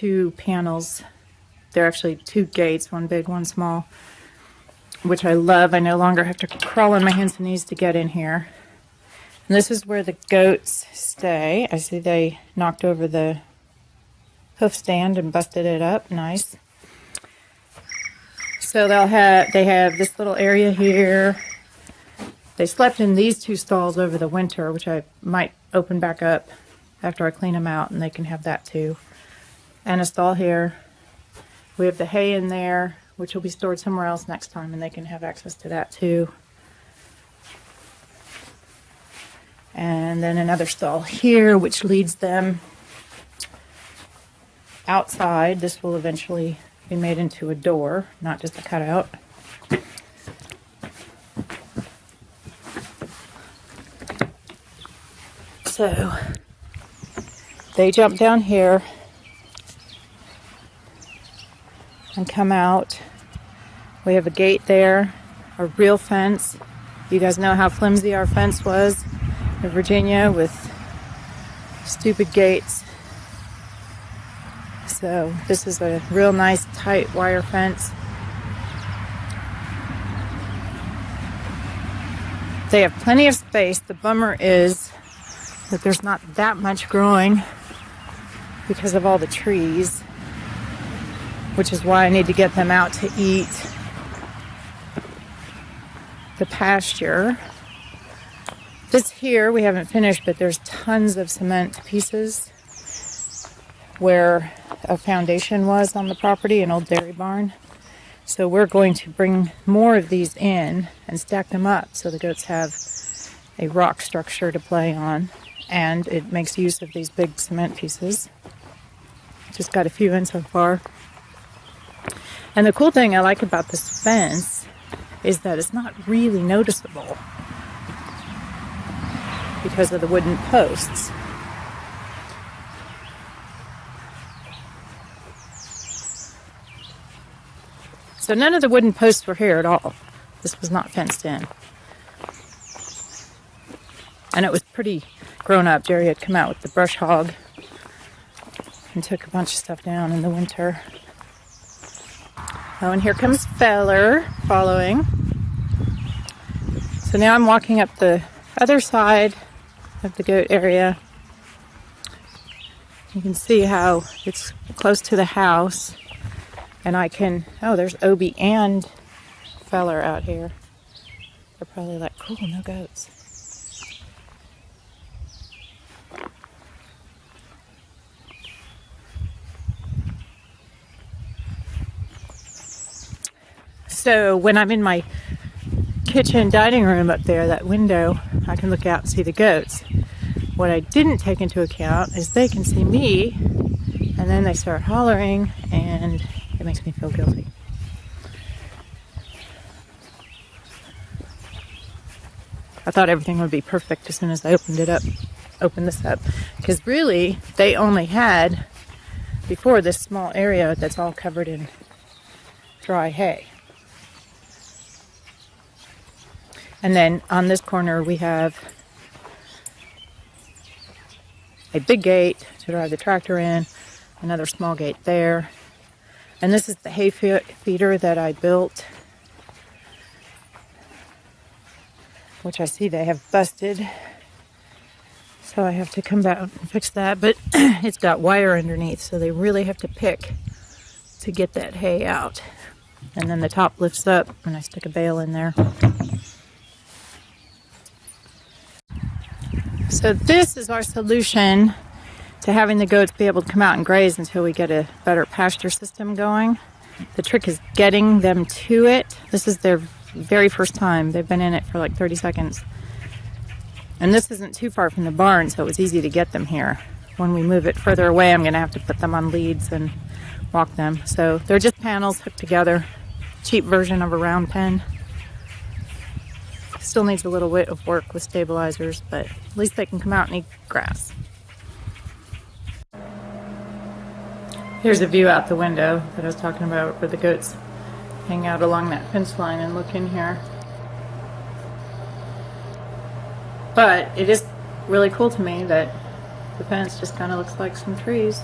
two panels. They're actually two gates, one big, one small, which I love. I no longer have to crawl on my hands and knees to get in here. And this is where the goats stay. I see they knocked over the hoof stand and busted it up. Nice. So they have this little area here. They slept in these two stalls over the winter, which I might open back up after I clean them out, and they can have that too. And a stall here. We have the hay in there, which will be stored somewhere else next time, and they can have access to that too. And then another stall here, which leads them outside. This will eventually be made into a door, not just a cutout. So they jump down here and come out. We have a gate there, a real fence. You guys know how flimsy our fence was in Virginia with stupid gates. So this is a real nice tight wire fence. They have plenty of space. The bummer is that there's not that much growing because of all the trees, which is why I need to get them out to eat the pasture. This here we haven't finished, but there's tons of cement pieces where a foundation was on the property, an old dairy barn. So we're going to bring more of these in and stack them up so the goats have a rock structure to play on. And it makes use of these big cement pieces. Just got a few in so far. And the cool thing I like about this fence is that it's not really noticeable because of the wooden posts. So none of the wooden posts were here at all. This was not fenced in. And it was pretty grown up. Jerry had come out with the brush hog and took a bunch of stuff down in the winter. Oh, and here comes Feller following. So now I'm walking up the other side of the goat area. You can see how it's close to the house. And I can, oh, there's Obie and Feller out here. They're probably like, cool, no goats. So when I'm in my kitchen dining room up there, that window, I can look out and see the goats. What I didn't take into account is they can see me, and then they start hollering, and it makes me feel guilty. I thought everything would be perfect as soon as I opened this up. Because really, they only had, before, this small area that's all covered in dry hay. And then on this corner we have a big gate to drive the tractor in, another small gate there. And this is the hay feeder that I built, which I see they have busted. So I have to come back and fix that. But it's got wire underneath, so they really have to pick to get that hay out. And then the top lifts up and I stick a bale in there. So this is our solution to having the goats be able to come out and graze until we get a better pasture system going. The trick is getting them to it. This is their very first time. They've been in it for like 30 seconds. And this isn't too far from the barn, so it was easy to get them here. When we move it further away, I'm going to have to put them on leads and walk them. So they're just panels hooked together. Cheap version of a round pen. Still needs a little bit of work with stabilizers, but at least they can come out and eat grass. Here's a view out the window that I was talking about where the goats hang out along that fence line and look in here. But it is really cool to me that the fence just kind of looks like some trees.